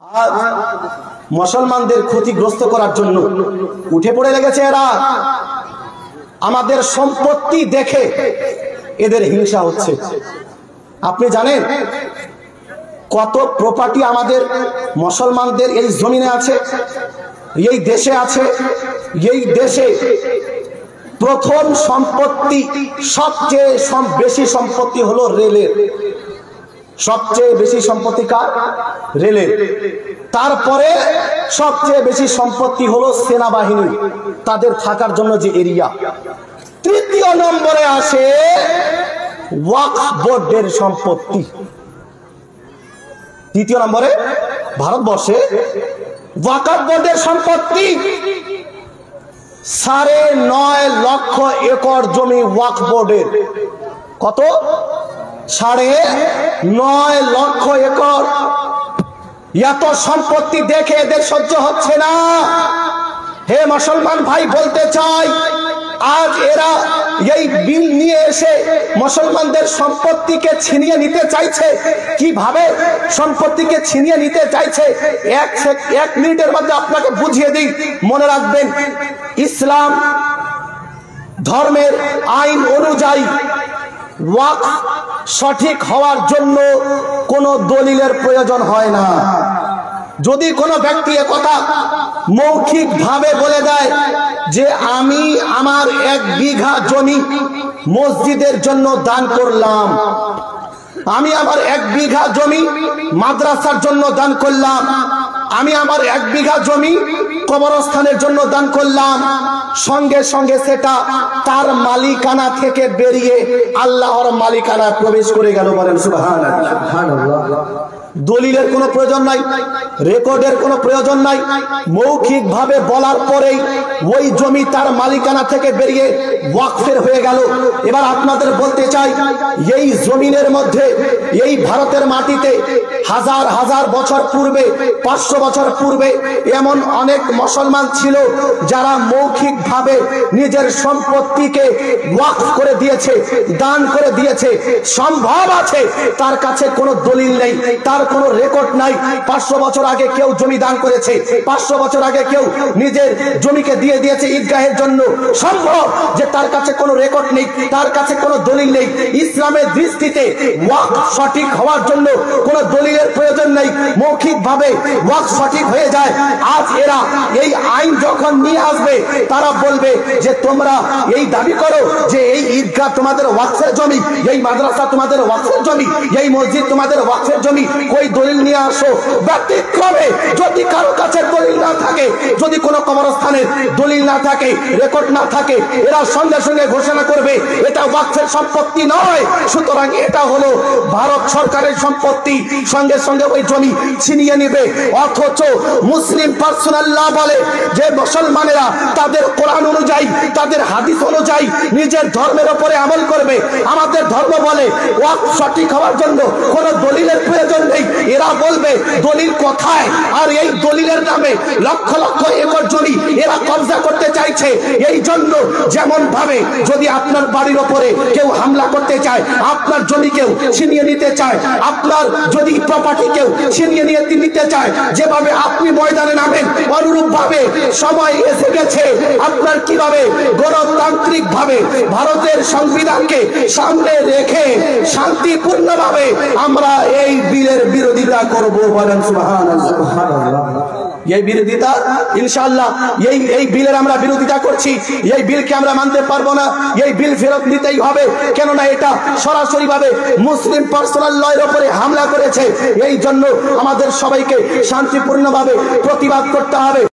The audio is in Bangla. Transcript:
আজ মুসলমানদের ক্ষতিগ্রস্ত করার জন্য উঠে পড়ে লেগেছে এরা। আমাদের সম্পত্তি দেখে এদের হিংসা হচ্ছে। আপনি জানেন কত প্রপার্টি আমাদের মুসলমানদের এই জমিনে আছে, এই দেশে আছে। এই দেশে প্রথম সম্পত্তি, সবচেয়ে বেশি সম্পত্তি হলো রেলের। সবচেয়ে বেশি সম্পত্তি কার? রেলের। তারপরে সবচেয়ে বেশি সম্পত্তি হলো সেনাবাহিনী, তাদের থাকার জন্য যে এরিয়া। তৃতীয় নম্বরে আসে ওয়াকফ বোর্ডের সম্পত্তি। তৃতীয় নম্বরে ভারতবর্ষে ওয়াকফ বোর্ডের সম্পত্তি 9.5 লক্ষ একর জমি ওয়াকফ বোর্ডের। কত? 9.5 লক্ষ একর। এত সম্পত্তি দেখে এদের সহ্য হচ্ছে না। হে মুসলমান ভাই, বলতে চাই আজ এরা এই বিল নিয়ে এসে মুসলমানদের সম্পত্তিকে ছিনিয়ে নিতে চাইছে। কিভাবে সম্পত্তিকে ছিনিয়ে নিতে চাইছে এক মিনিটের মধ্যে আপনাকে বুঝিয়ে দিই। মনে রাখবেন, ইসলাম ধর্মের আইন অনুযায়ী ওয়াকফ সঠিক হওয়ার জন্য কোনো দলিলের প্রয়োজন হয় না। যদি কোনো ব্যক্তি একথা মৌখিক ভাবে বলে দেয় যে আমি আমার 1 বিঘা জমি মসজিদের জন্য দান করলাম, আমি আমার 1 বিঘা জমি মাদ্রাসার জন্য দান করলাম, আমি আমার 1 বিঘা জমি কবরস্থানের জন্য দান করলাম, সঙ্গে সঙ্গে সেটা তার মালিকানা থেকে বেরিয়ে আল্লাহর মালিকানা প্রবেশ করে গেল। বলেন সুবহানাল্লাহ। দলিলের কোনো প্রয়োজন নাই, রেকর্ডের কোনো প্রয়োজন নাই। মৌখিক ভাবে বলার পরেই ওই জমি তার মালিকানা থেকে বেরিয়ে ওয়াকফের হয়ে গেল। এবার আপনাদের বলতে চাই, এই জমিনের মধ্যে, এই ভারতের মাটিতে হাজার হাজার বছর পূর্বে, 500 বছর পূর্বে এমন অনেক মুসলমান ছিল যারা মৌখিক ভাবে নিজের সম্পত্তিকে ওয়াকফ করে দিয়েছে, দান করে দিয়েছে। সম্ভব আছে তার কাছে কোনো দলিল নেই, তার কোনো রেকর্ড নাই। 500 বছর আগে কেউ জমি দান করেছে, 500 বছর আগে কেউ নিজের জমিকে দিয়ে দিয়েছে ঈদগাহের জন্য। সম্ভব যে তার কাছে কোনো রেকর্ড নেই, তার কাছে কোনো দলিল নেই। ইসলামের দৃষ্টিতে ওয়াকফ সঠিক হওয়ার জন্য কোনো দলিলের প্রয়োজন নেই, মৌখিক ভাবে ওয়াকফ সঠিক হয়ে যায়। আজ এরা এই আইন যখন নিয়ে আসবে, তারা বলবে যে তোমরা এই দাবি করো যে এই ঈদগাহ তোমাদের ওয়াকফের জমি, এই মাদ্রাসা তোমাদের ওয়াকফের জমি, এই মসজিদ তোমাদের ওয়াকফের জমি। ওই দলিল নিয়ে আসো। ব্যতিক্রমে যদি কারো কাছে দলিল না থাকে, যদি কোনো কবরস্থানের দলিল না থাকে, রেকর্ড না থাকে, এরা সঙ্গে সঙ্গে ঘোষণা করবে এটা ওয়াকফের সম্পত্তি নয়, সুতরাং এটা হলো ভারত সরকারের সম্পত্তি। সঙ্গে সঙ্গে ওই জমি ছিনিয়ে নেবে। অথচ মুসলিম পার্সোনাল ল বলে যে মুসলমানেরা তাদের কোরআন অনুযায়ী, তাদের হাদিস অনুযায়ী নিজের ধর্মের উপরে আমল করবে। আমাদের ধর্ম বলে ওয়াকফ সঠিক হওয়ার জন্য কোনো দলিলের প্রয়োজন নেই। এরা বলবে দলিল কোথায়? আর এই দলিলের নামে লক্ষ লক্ষ একর জমি এরা কবজা করতে চাইছে। এই জন্য যেমন ভাবে যদি আপনার বাড়ির উপরে কেউ হামলা করতে চায়, আপনার জমিকেও ছিনিয়ে নিতে চায়, আপনার যদি প্রপার্টিকেও ছিনিয়ে নিতে চায়, যেভাবে আপনি ময়দানে নামেন, অনুরূপ ভাবে সময় এসে গেছে আপনার কিভাবে গণতান্ত্রিক ভাবে ভারতের সংবিধানকে সামনে রেখে শান্তিপূর্ণভাবে আমরা এই বিলের বিরোধিতা করব। বলেন সুবহানাল্লাহ। এই বিরোধিতা ইনশাআল্লাহ, এই বিলের আমরা বিরোধিতা করছি। এই বিলকে আমরা মানতে পারবো না। এই বিল ফেরত নিতেই হবে, কেননা এটা সরাসরি ভাবে মুসলিম পার্সোনাল লয়ের উপরে হামলা করেছে। এই জন্য আমাদের সবাইকে শান্তিপূর্ণভাবে প্রতিবাদ করতে হবে।